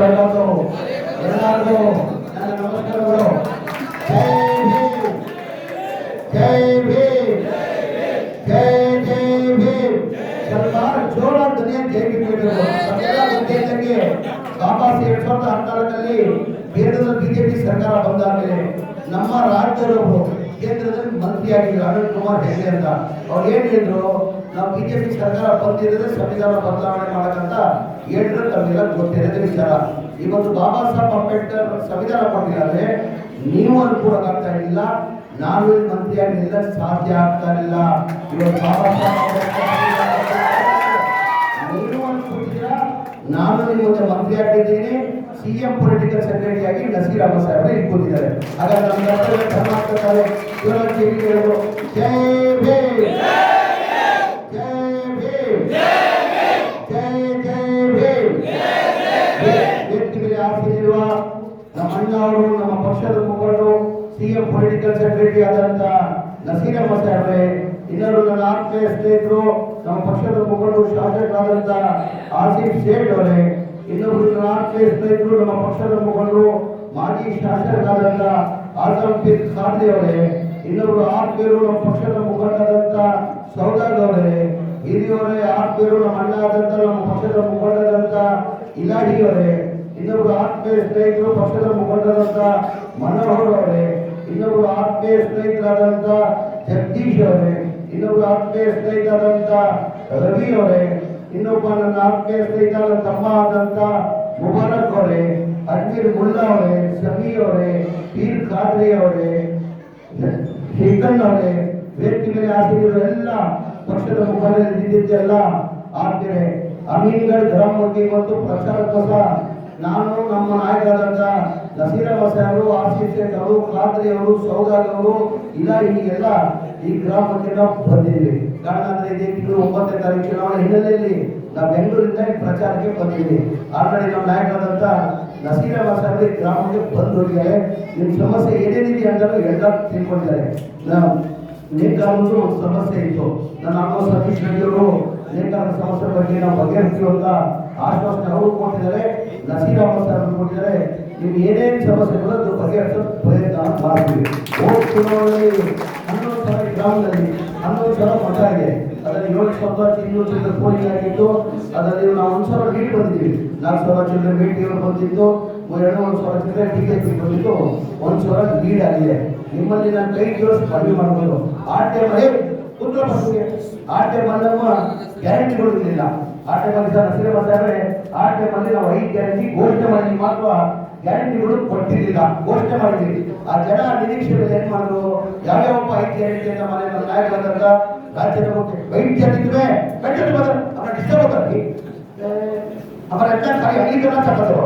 ಎಲ್ಲರಿಗೂ ನನ್ನ ನಮಸ್ಕಾರಗಳು. ಜೈ ಭೀಮ್, ಜೈ ಭೀಮ್, ಜೈ ಜೈ ಭೀಮ್. ಸ್ವಲ್ಪ ಜೋರ ಧ್ವನಿಯ ಜೈ ಭೀಮ್ ಹೇಳಬೇಕು. ನಮ್ಮೆಲ್ಲ ಉದ್ದೇಶಕ್ಕೆ ವಾಪಸ್ 2014ರಲ್ಲಿ ಕೇಂದ್ರದ ಬಿಜೆಪಿ ಸರ್ಕಾರ ಬಂದಾದ್ಮೇಲೆ ನಮ್ಮ ರಾಜ್ಯದವರು ಕೇಂದ್ರದಲ್ಲಿ ಮಂತ್ರಿಯಾಗಿದ್ರು ಅನಿಲ್ ಕುಮಾರ್ ಹೆಗಡೆ ಅಂತ. ಅವ್ರು ಏನ್ ಹೇಳಿದ್ರು, ನಾವು ಬಿಜೆಪಿ ಸರ್ಕಾರ ಬಂದಿದ್ರೆ ಸಂವಿಧಾನ ಬದಲಾವಣೆ ಮಾಡಕ್ಕಂತ ಹೇಳಿದ್ರೆ ತಮಗೆಲ್ಲ ಗೊತ್ತಿರೋದೇ ವಿಚಾರ. ಇವತ್ತು ಬಾಬಾ ಸಾಹೇಬ್ ಅಂಬೇಡ್ಕರ್ ಸಂವಿಧಾನ ಕೊಟ್ಟಿದ್ದಾರೆ, ನೀವು ಅನುಕೂಲಕ್ಕಾಗ್ತಾ ಇಲ್ಲ, ನಾನು ಮಂತ್ರಿಯಾಗಿಲ್ಲ, ಸಾಧ್ಯ ಆಗ್ತಾ ಇಲ್ಲ. ಇವತ್ತು ಬಾಬಾ ಸಾಹೇಬ್ ಅಂಬೇಡ್ಕರ್ ನೀವು ಅನ್ಕೊಟ್ಟಿದ್ದೀರಾ, ನಾನು ನಿಮ್ಮ ಮುಂದೆ ಮಂತ್ರಿ ಆಗಿದ್ದೀನಿ, ಸಿಎಂ ಪೊಲಿಟಿಕಲ್ ಸೆಕ್ರೆಟರಿ ಆಗಿ ನಸೀರ್ ಅಹಮದ್ ಸಾಹೇಬ್ ಇಟ್ಕೊಂಡಿದ್ದಾರೆ. ಹಾಗಾದ್ರೆ ನಮ್ಮ ಕರ್ನಾಟಕ ಜೈ ಭೀಮ್, ಜೈ ಭೀಮ್, ಜೈ ಜೈ ಭೀಮ್. ವೇದಿಕೆ ಮೇಲೆ ಆಸೀನಿರುವ ನಮ್ಮ ಅಣ್ಣ ಅವರು, ನಮ್ಮ ಪಕ್ಷದ ಮುಖಂಡರು, ಸಿಎಂ ಪೊಲಿಟಿಕಲ್ ಸೆಕ್ರೆಟರಿ ಆದಂತ ನಸೀರ್ ಅಹಮದ್ ಸಾಹೇಬ್ರೆ, ಇನ್ನೊಂದು ನನ್ನ ಆತ್ಮೀಯ ಸ್ನೇಹಿತರು, ನಮ್ಮ ಪಕ್ಷದ ಮುಖಂಡರು ಶಾಸಕರಾದಂತ ಆಸಿಫ್ ಶೇಖ್ ಅವರೇ, ಇನ್ನೊಬ್ರು ನನ್ನ ಆತ್ಮೀಯ ಸ್ನೇಹಿತರು, ನಮ್ಮ ಪಕ್ಷದ ಮುಖಂಡರು ಮಾಜಿ ಶಾಸಕರಾದಂತ ಆಜಮ್ ಪೀರ್ ಖಾದ್ರಿ ಅವರೇ, ಇನ್ನೊಬ್ರು ಆತ್ಮೀಯರು ನಮ್ಮ ಪಕ್ಷದ ಮುಖಂಡರಾದಂತ ಸೌದಾಗ್ ಅವರೇ, ಹಿರಿಯವರೇ ಆತ್ಮೀಯರು ನಮ್ಮ ಅಣ್ಣ ಆದಂತ ನಮ್ಮ ಪಕ್ಷದ ಮುಖಂಡರಾದಂತ ಇಲಾಹಿ ಅವರೇ, ಇನ್ನೊಬ್ರು ಆತ್ಮೀಯ ಸ್ನೇಹಿತರು ಪಕ್ಷದ ಮುಖಂಡರಾದಂತ ಮನೋಹರ್ ಅವರೇ, ಇನ್ನೊಬ್ರು ಆತ್ಮೀಯ ಸ್ನೇಹಿತರಾದಂತ ಜಗದೀಶ್ ಅವರೇ, ಇನ್ನೊಬ್ರು ಆತ್ಮೀಯ ಸ್ನೇಹಿತರಾದಂತ ರವಿ ಅವರೇ, ಇನ್ನೊಬ್ಬ ನನ್ನ ಆತ್ಮೀಯ ಸ್ನೇಹಿತರ ತಮ್ಮ ಆದಂತ ಮುಬಾರಕ್ ಅವರೇ, ಅಜ್ಮೀರ್ ಮುಲ್ಲಾ ಅವರೇ, ಸಮೀ ಅವರೇ, ಪೀರ್ ಖಾದ್ರಿ ಅವರೇ, ಶೇಖನ್ ಅವರೇ, ವೇದಿಕೆ ಮೇಲೆ ಆಸೀನರು ಎಲ್ಲ ಪಕ್ಷದ ಮುಖಂಡರಿದ್ದೆಲ್ಲ ಆದ್ಮೇಲೆ ಅಮೀನ್ಗಢ್ ಗ್ರಾಮಕ್ಕೆ ಮತ್ತು ಪ್ರಚಾರಕ್ಕೋಸ್ಕರ ನಾನು ನಮ್ಮ ನಾಯಕರಾದಂತ ನಸೀರ್ ಅಹಮದ್ ಸಾಹೇಬರು, ಆಸಿಫ್ ಶೇಖ್ ಅವರು, ಖಾದ್ರಿ ಅವರು, ಸೌದಾಗ್ ಅವರು, ಇಲಾಹಿ ಎಲ್ಲ ಈ ಗ್ರಾಮಕ್ಕೆ ನಾವು ಬಂದಿದ್ದೀವಿ. ಕಾರಣ ಅಂದ್ರೆ ಇದೇ ತಿಂಗಳು 9ನೇ ತಾರೀಕು ಚುನಾವಣೆ ಹಿನ್ನೆಲೆಯಲ್ಲಿ ನಾವು ಬೆಂಗಳೂರಿಂದ ಪ್ರಚಾರಕ್ಕೆ ಬಂದಿದ್ದೀವಿ. ಆಲ್ರೆಡಿ ನಮ್ಮ ನಾಯಕರಾದಂತ ನಸೀರ್ ಅಹಮದ್ ಸಾಹೇಬರು ಈ ಗ್ರಾಮಕ್ಕೆ ಬಂದು ಹೋಗಿದ್ದಾರೆ. ನಿಮ್ಮ ಸಮಸ್ಯೆ ಏನೇನಿದೆ ಅಂತ ಎಲ್ಲ ತಿಳ್ಕೊಂಡಿದ್ದಾರೆ. ನೇಕಾರರು ಒಂದು ಸಮಸ್ಯೆ ಇತ್ತು, ನನ್ನ ಅಮ್ಮ ಸತೀಶ್ ರೆಡ್ಡಿ ಅವರು ನೇಕಾರರ ಸಮಸ್ಯೆ ಬಗ್ಗೆ ನಾವು ಬಗೆಹರಿಸ್ತೀವಿ ಅಂತ ಆಶ್ವಾಸನೆ ಅವರು ಕೊಟ್ಟಿದ್ದಾರೆ, ನಸೀರ್ ಅಹಮದ್ ಸಾಹೇಬ್ ಕೊಟ್ಟಿದ್ದಾರೆ. ನಿಮ್ಗೆ ಏನೇನು ಸಮಸ್ಯೆಗಳು ಅದು ಬಗೆಹರಿಸೋ ಪ್ರಯತ್ನ ಮಾಡ್ತೀವಿ. ಹೋದ ಚುನಾವಣೆಯಲ್ಲಿ 11,000 ಗ್ರಾಮದಲ್ಲಿ 11,000 ಮತ ಇದೆ, ಅದರಲ್ಲಿ 7,200 ಚಿಲ್ಲರೆ ಪೋಲಿಂಗ್ ಆಗಿತ್ತು. ಅದರಲ್ಲಿ ನಾವು 1,000 ಲೀಡ್ ಬಂದಿದ್ದೀವಿ, 4,000 ಚಿಲ್ಲರೆ ಭೇಟಿಗಳು ಬಂದಿದ್ದು, 2,000 ಚಿಲ್ಲರೆ ಟಿಕೆಟ್ ಬಂದಿದ್ದು, 1,000 ಲೀಡ್ ಆಗಿದೆ. ನಿಮ್ಮಲ್ಲಿ ನಾನು ಕೈ ಜೋಡಿಸಿ ಕಡಿಮೆ ಮಾಡ್ಬೋದು. ಆ ಟೈಮಲ್ಲಿ ಉತ್ತರ ಪ್ರದೇಶ ಆ ಟೈಮಲ್ಲಿ ನಮ್ಮ ಗ್ಯಾರಂಟಿಗಳು ಇರಲಿಲ್ಲ. ಆ ಟೈಮಲ್ಲಿ ಸರ್ ನಸೀರ್ ಅಹಮದ್ ಸಾಹೇಬ್ರೆ, ಆ ಟೈಮಲ್ಲಿ ನಾವು 5 ಗ್ಯಾರಂಟಿ ಘೋಷಣೆ ಮಾಡಿದ್ವಿ, ಮಾತ್ರ ಗ್ಯಾರಂಟಿಗಳು ಕೊಟ್ಟಿರಲಿಲ್ಲ, ಘೋಷಣೆ ಮಾಡಿದ್ವಿ. ಆ ಜನ ನಿರೀಕ್ಷೆ ಮೇಲೆ ಏನ್ ಮಾಡಿದ್ರು, ಯಾವ್ಯಾವಪ್ಪ 5 ಗ್ಯಾರಂಟಿ ಅಂತ ಮನೆ ನಮ್ಮ ನಾಯಕರಾದಂತ ರಾಜ್ಯದ ಮುಖ್ಯ 5 ಗ್ಯಾರಂಟಿ ಅವರ ಡಿಸ್ಟರ್ಬ್ ಹೋಗ್ತಾರೆ, ಅವರ ಎಲ್ಲ ಕಾರ್ಯ ಅಂಗೀಕರಣ ತಗೋದು.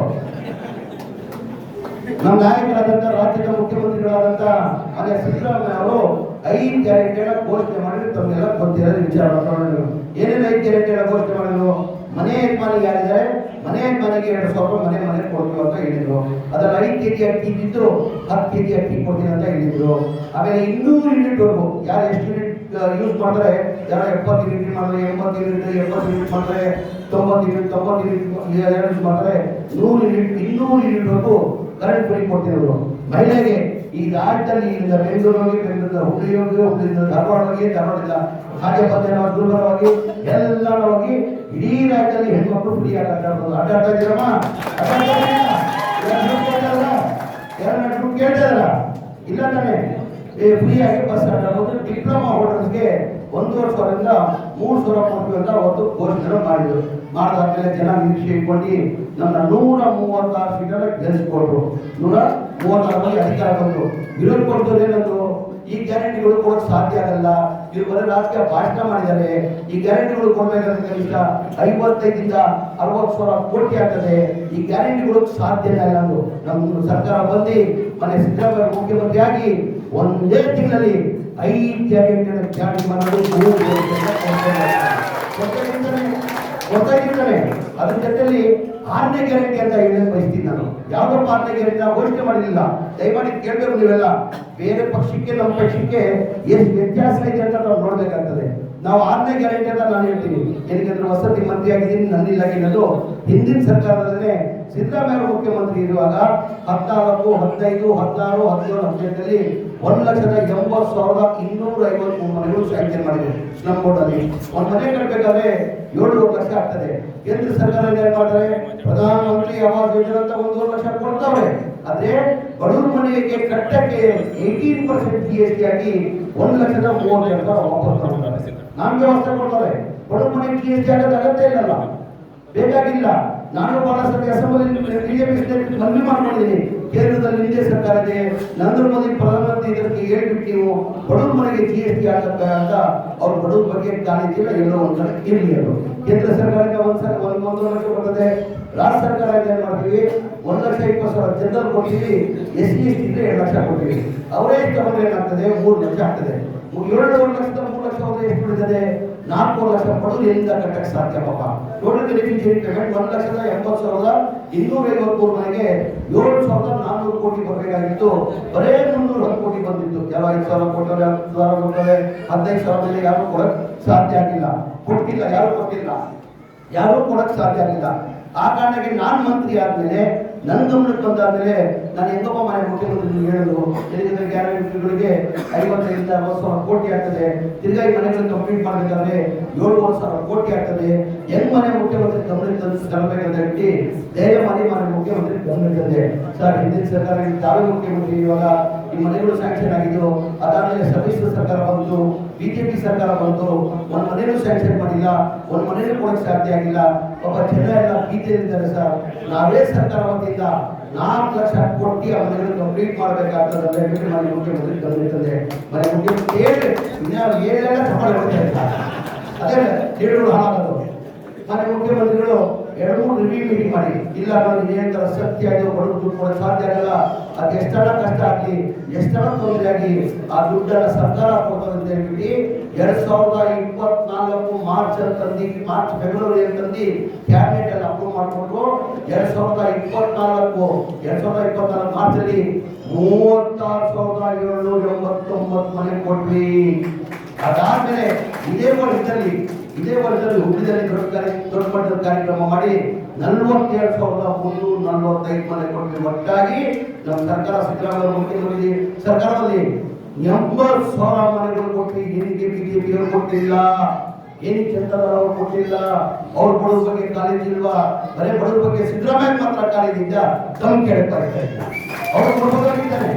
ನಮ್ಮ ನಾಯಕರಾದಂತ ರಾಜ್ಯದ ಮುಖ್ಯಮಂತ್ರಿಗಳಾದಂತ ಮನೆ ಸಿದ್ದರಾಮಯ್ಯ ಅವರು 5 ಗ್ಯಾರಂಟಿಗಳ ಘೋಷಣೆ ಮಾಡಿದ್ರು. ತಮಗೆಲ್ಲ ಗೊತ್ತಿರೋದು ವಿಚಾರ. ಏನೇನು 5 ಗ್ಯಾರಂಟಿಗಳ ಘೋಷಣೆ ಮಾಡಿದ್ರು, ಮನೆ ಯಜಮಾನಿಗೆ ಯಾರಿದ್ದಾರೆ, ಮನೆ ಯಜಮಾನಿಗೆ 2,000 ಮನೆ ಕೊಡ್ತೀವಿ ಅಂತ ಹೇಳಿದ್ರು. ಅದರಲ್ಲಿ 5 kg ಅಕ್ಕಿ ಇದ್ದು 10 kg ಅಕ್ಕಿ ಕೊಡ್ತೀನಿ ಅಂತ ಹೇಳಿದ್ರು. ಆಮೇಲೆ 200 ಯೂನಿಟ್ವರೆಗೂ ಯಾರು ಎಷ್ಟು ಯೂನಿಟ್ ಯೂಸ್ ಮಾಡ್ತಾರೆ, ಯಾರು 70 ಯೂನಿಟ್ ಮಾಡಿದ್ರೆ 80 ಯೂನಿಟ್, 70 ಯೂನಿಟ್ ಮಾಡಿದ್ರೆ 90 ಯೂನಿಟ್ ಮಾಡ್ತಾರೆ, 100 ಯೂನಿಟ್ 200 ಯೂನಿಟ್ವರೆಗೂ ಕರೆಂಟ್ ಫ್ರೀ ಕೊಡ್ತಿರೋದು ಮಹಿಳೆಗೆ. ಈ ರಾಜ್ಯದಲ್ಲಿ ಇಲ್ಲಿಂದ ಬೆಂಗಳೂರು ಹೋಗಿ, ಬೆಂಗಳೂರಿಂದ ಹುಬ್ಳಿ ಹೋಗಿ, ಹುಬ್ಳಿಯಿಂದ ಧಾರವಾಡ ಹೋಗಿ, ಧಾರವಾಡದಿಂದ ಹಾಗೆ ಗುಲ್ಬರ್ಗ ಹೋಗಿ, ಎಲ್ಲ ಹೋಗಿ ಇಡೀ ರಾಜ್ಯದಲ್ಲಿ ಹೆಣ್ಮಕ್ಳು ಫ್ರೀ ಆಗಿ ಅಡ್ಡಾಡ್ತಾ ಇದ್ದೀರಮ್ಮ. ಕೇಳ್ತಾರಲ್ಲ ಇಲ್ಲ ತಾನೆ, ಫ್ರೀ ಆಗಿ ಬಸ್ ಅಡ್ಡಾಡೋದು. ಡಿಪ್ಲೊಮಾ ಹೋಲ್ಡರ್ಸ್ಗೆ 1,500ರಿಂದ 3,000 ಕೊಡ್ತೀವಿ ಅಂತ ಅವತ್ತು ಘೋಷಣೆ ಮಾಡಿದ್ರು. ಮಾಡಿದಾದ್ಮೇಲೆ ಜನ ನಿರೀಕ್ಷೆ ಇಟ್ಕೊಂಡು ನನ್ನ 136 ಸೀಟನ್ನ ಗೆಲ್ಲಿಸ್ಕೊಟ್ರು. 136 ಅಧಿಕಾರ ಬಂತು. ವಿರೋಧ ಕೊಡ್ತಾರೆ ಏನಂದ್ರು, ಈ ಗ್ಯಾರಂಟಿಗಳು ಕೊಡೋಕೆ ಸಾಧ್ಯ ಆಗಲ್ಲ, ಇವ್ರು ಬರೋ ರಾಜಕೀಯ ಭಾಷಣ ಮಾಡಿದ್ದಾರೆ, ಈ ಗ್ಯಾರಂಟಿಗಳು ಕೊಡ್ಬೇಕಾದ್ರೆ ಕನಿಷ್ಠ 55ರಿಂದ 60,000 ಕೋಟಿ ಆಗ್ತದೆ, ಈ ಗ್ಯಾರಂಟಿಗಳು ಸಾಧ್ಯನೇ ಇಲ್ಲ ಅಂದ್ರು. ನಮ್ಮ ಸರ್ಕಾರ ಬಂದು ಮನೆ ಸಿದ್ದರಾಮಯ್ಯ ಮುಖ್ಯಮಂತ್ರಿ ಆಗಿ ಒಂದೇ ತಿಂಗಳಲ್ಲಿ 5 ಗ್ಯಾರಂಟಿಯನ್ನು ಜಾರಿ ಮಾಡೋದು ಗೊತ್ತಾಗಿರ್ತಾನೆ. ಅದ್ರ ಜೊತೆಯಲ್ಲಿ 6ನೇ ಗ್ಯಾರಂಟಿ ಅಂತ ಹೇಳಕ್ ಬಯಸ್ತೀನಿ ನಾನು. ಯಾವ್ದಪ್ಪ 6ನೇ ಗ್ಯಾರಂಟಿ ನಾವು ಘೋಷಣೆ ಮಾಡಿರಲಿಲ್ಲ, ದಯಮಾಡಿ ಕೇಳಬೇಕು ನೀವೆಲ್ಲ. ಬೇರೆ ಪಕ್ಷಕ್ಕೆ ನಮ್ಮ ಪಕ್ಷಕ್ಕೆ ಎಷ್ಟು ವ್ಯತ್ಯಾಸ ಇದೆ ಅಂತ ನಾವು ನೋಡ್ಬೇಕಾಗ್ತದೆ. ನಾವು 6ನೇ ಗ್ಯಾರಂಟಿ ಅಂತ ನಾನು ಹೇಳ್ತೀನಿ. ಏನಕ್ಕೆ ವಸತಿ ಮಂತ್ರಿ ಆಗಿದ್ದೀನಿ, ನನ್ನ ಇಲಾಖೆ ಅನ್ನೋದು ಹಿಂದಿನ ಸರ್ಕಾರದಲ್ಲೇ ಸಿದ್ದರಾಮಯ್ಯ ಮುಖ್ಯಮಂತ್ರಿ ಇರುವಾಗ 14, 15, 16, 17, 18ರಲ್ಲಿ 1,80,253 ಮನೆಗಳು ಸ್ಯಾಂಕ್ಷನ್ ಮಾಡಿದೆ. ನಮ್ಮ ಬೋರ್ಡಲ್ಲಿ ಒಂದು ಮನೆ ಕಟ್ಟಬೇಕಾದ್ರೆ 7 ಲಕ್ಷ ಆಗ್ತದೆ. ಕೇಂದ್ರ ಸರ್ಕಾರ ಏನ್ ಮಾಡ್ತಾರೆ, ಪ್ರಧಾನಮಂತ್ರಿ ಆವಾಸ್ ಯೋಜನೆ ಅಂತ 1 ಲಕ್ಷ ಕೊಡ್ತಾವ್ರೆ. ಆದ್ರೆ ಬಡವ್ರ ಮನೆಗೆ ಕಟ್ಟಕ್ಕೆ 18% GST ಆಗಿ 1,30,30,000 ವಾಪಸ್ ತಗೊಂಡ್ರೆ ನಾನ್ ವ್ಯವಸ್ಥೆ ಕೊಡ್ತಾರೆ. ಬಡವ್ರ ಮನೆಗೆ GST ಆಗೋದು ಅಗತ್ಯ ಇಲ್ಲಲ್ಲ, ಬೇಕಾಗಿಲ್ಲ. ನಾನು ಬಹಳ ಸರಿ ಅಸೆಂಬ್ಲಿ ಬಿಜೆಪಿ ಮನವಿ ಮಾಡ್ಕೊಂಡಿದ್ದೀನಿ. ಕೇಂದ್ರದಲ್ಲಿ ನಿಂದೇ ಸರ್ಕಾರ ಇದೆ, ನರೇಂದ್ರ ಮೋದಿ ಪ್ರಧಾನಮಂತ್ರಿ ಇದಕ್ಕೆ ಹೇಳ್ಬಿಟ್ಟು ನೀವು ಬಡವ್ರ ಮನೆಗೆ GST ಆಗತ್ತೆ ಅಂತ ಅವ್ರ ಬಡವ್ರ ಬಗ್ಗೆ ಕಾಣಿಸಿಲ್ಲ. ಎಲ್ಲೋ ಒಂದ್ ಕಡೆ ಇರಲಿ. ಅದು ಕೇಂದ್ರ ಸರ್ಕಾರಕ್ಕೆ ಒಂದು ಲಕ್ಷ ಬರ್ತದೆ, ರಾಜ್ಯ ಸರ್ಕಾರ ಏನ್ ಮಾಡ್ತೀವಿ 1,20,000 ಜನರಲ್ ಕೊಡ್ತೀವಿ, SC ST ಇದ್ರೆ 2 ಲಕ್ಷ ಕೊಡ್ತೀವಿ. ಅವರೇ ತಗೊಂಡ್ರೆ ಏನಾಗ್ತದೆ 3 ಲಕ್ಷ ಆಗ್ತದೆ. 7 ಲಕ್ಷದ 3 ಲಕ್ಷ ಹೋದ್ರೆ ಎಷ್ಟು ಉಳಿತದೆ? 4 ಲಕ್ಷ ಬಡವರು ಎಲ್ಲಿಂದ ಕಟ್ಟಕ್ಕೆ ಸಾಧ್ಯ? ಪಾಪ ಟೋಟಲ್ ಬೆನಿಫಿಷಿಯರಿ ಪೇಮೆಂಟ್ 1,80,253 ಮನೆಗೆ 7,400 ಕೋಟಿ ಬರಬೇಕಾಗಿತ್ತು. ಬರೇ 310 ಕೋಟಿ ಬಂದಿತ್ತು. ಯಾವ 5,000 ಕೊಟ್ಟರೆ 10,000 ಕೊಟ್ಟರೆ 15,000 ಯಾರು ಕೊಡಕ್ ಸಾಧ್ಯ ಆಗಿಲ್ಲ, ಕೊಟ್ಟಿಲ್ಲ, ಯಾರು ಕೊಟ್ಟಿಲ್ಲ, ಯಾರು ಕೊಡಕ್ ಸಾಧ್ಯ ಆಗಿಲ್ಲ. ಆ ಕಾರಣಕ್ಕೆ ನಾನು ಮಂತ್ರಿ ಆದ್ಮೇಲೆ ನನ್ನ ಗಮನಕ್ಕೆ ಬಂದಾದ್ಮೇಲೆ ನಾನು ಹೆಂಗಪ್ಪ ಮನೆ ಮುಖ್ಯಮಂತ್ರಿ ಹೇಳಿದ್ರು, ಗ್ಯಾರಂಟಿಗಳಿಗೆ 55,000 ಕೋಟಿ ಆಗ್ತದೆ. ತಿರ್ಗಾ ಈ ಮನೆಗಳನ್ನು ಕಂಪ್ಲೀಟ್ ಮಾಡಬೇಕಾದ್ರೆ 7,000 ಕೋಟಿ ಆಗ್ತದೆ. ಹೆಂಗ್ ಮನೆ ಮುಖ್ಯಮಂತ್ರಿ ಗಮನಕ್ಕೆ ತರಬೇಕಂತ ಹೇಳಿ ಧೈರ್ಯ ಮಾಡಿ ಮನೆ ಮುಖ್ಯಮಂತ್ರಿ ಗಮನಕ್ಕೆ ತಂದೆ. ಸರ್, ಹಿಂದಿನ ಸರ್ಕಾರ ತಾವೇ ಮುಖ್ಯಮಂತ್ರಿ ಇವಾಗ ಈ ಮನೆಗಳು ಸ್ಯಾಂಕ್ಷನ್ ಆಗಿದ್ದು. ಅದಾದ್ಮೇಲೆ ಸಮ್ಮಿಶ್ರ ಸರ್ಕಾರ ಬಂತು, ಬಿಜೆಪಿ ಸರ್ಕಾರ ಬಂತು, ಒಂದು ಮನೆಯೂ ಸ್ಯಾಂಕ್ಷನ್ ಮಾಡಿಲ್ಲ, ಒಂದು ಮನೆಯೂ ಕೊಡಕ್ಕೆ ಸಾಧ್ಯ ಆಗಿಲ್ಲ. ಒಬ್ಬ ಜನ ಎಲ್ಲ ಭೀತಿಯಲ್ಲಿದ್ದಾರೆ. ಸರ್, ನಾವೇ ಸರ್ಕಾರ ವತಿಯಿಂದ 4 ಲಕ್ಷ ಕೊಟ್ಟು ಆ ಮನೆಗಳು ಕಂಪ್ಲೀಟ್ ಮಾಡಬೇಕಾಗ್ತದೆ. ಮನೆ ಮುಖ್ಯಮಂತ್ರಿ ಗಮನಿಸ್ತದೆ. ಮನೆ ಮುಖ್ಯಮಂತ್ರಿ ಏಳೆಲ್ಲ ಸಫಲ ಅದೇ ಹೇಳುವುದು ಹಾಳಾಗೋದು. ಮನೆ ಮುಖ್ಯಮಂತ್ರಿಗಳು 2-3 ರಿವ್ಯೂ ಮೀಟಿಂಗ್ ಮಾಡಿ, ಇಲ್ಲ ನಾನು ಏನಾರ ಶಕ್ತಿ ಆಗಿ ಬಡವರು ದುಡ್ಡು ಕೊಡೋಕೆ ಸಾಧ್ಯ ಆಗಲ್ಲ, ಅದು ಎಷ್ಟೆಲ್ಲ ಕಷ್ಟ ಆಗಲಿ, ಎಷ್ಟೆಲ್ಲ ತೊಂದರೆ ಆಗಿ ಆ ದುಡ್ಡನ್ನ ಸರ್ಕಾರ ಕೊಡ್ತದೆ ಅಂತ ಹೇಳ್ಬಿಟ್ಟು 2024 ಮಾರ್ಚ್ ತಂದು, ಮಾರ್ಚ್ ಫೆಬ್ರವರಿ ತಂದು ಕ್ಯಾಬಿನೆಟ್ ಅಲ್ಲಿ ಅಪ್ರೂವ್ ಮಾಡಿಕೊಂಡು 2024 ಮಾರ್ಚ್ ಅಲ್ಲಿ 36,789 ಮನೆ ಕೊಟ್ವಿ. ಅದಾದ್ಮೇಲೆ ಇದೇ ವರ್ಷದಲ್ಲಿ ಹುಬ್ಳಿಯಲ್ಲಿ ದೊಡ್ಡ ಮಟ್ಟದ ಕಾರ್ಯಕ್ರಮ ಮಾಡಿ 47,345 ಮನೆ ಕೊಟ್ವಿ. ಒಟ್ಟಾಗಿ ನಮ್ಮ ಸರ್ಕಾರ ಸಿದ್ದರಾಮಯ್ಯ ಮುಖ್ಯಮಂತ್ರಿ ಸರ್ಕಾರದಲ್ಲಿ 80,000 ಮನೆಗಳು ಕೊಟ್ವಿ. ಏನಕ್ಕೆ ಬಿಜೆಪಿ ಅವರು ಕೊಟ್ಟಿಲ್ಲ, ಏನಕ್ಕೆ ಜನತಾ ಅವರು ಕೊಟ್ಟಿಲ್ಲ? ಅವ್ರ ಬಡವ್ರ ಬಗ್ಗೆ ಕಾಲೇಜ್ ಇಲ್ವಾ? ಬರೇ ಬಡವ್ರ ಬಗ್ಗೆ ಸಿದ್ದರಾಮಯ್ಯ ಮಾತ್ರ ಕಾಲೇಜ್ ಇದ್ದ ತಮ್ಮ ಕೆಳಗೆ ಬರ್ತಾ ಇಲ್ಲ. ಅವರು ಕೊಡಬೇಕಾಗಿದ್ದಾರೆ,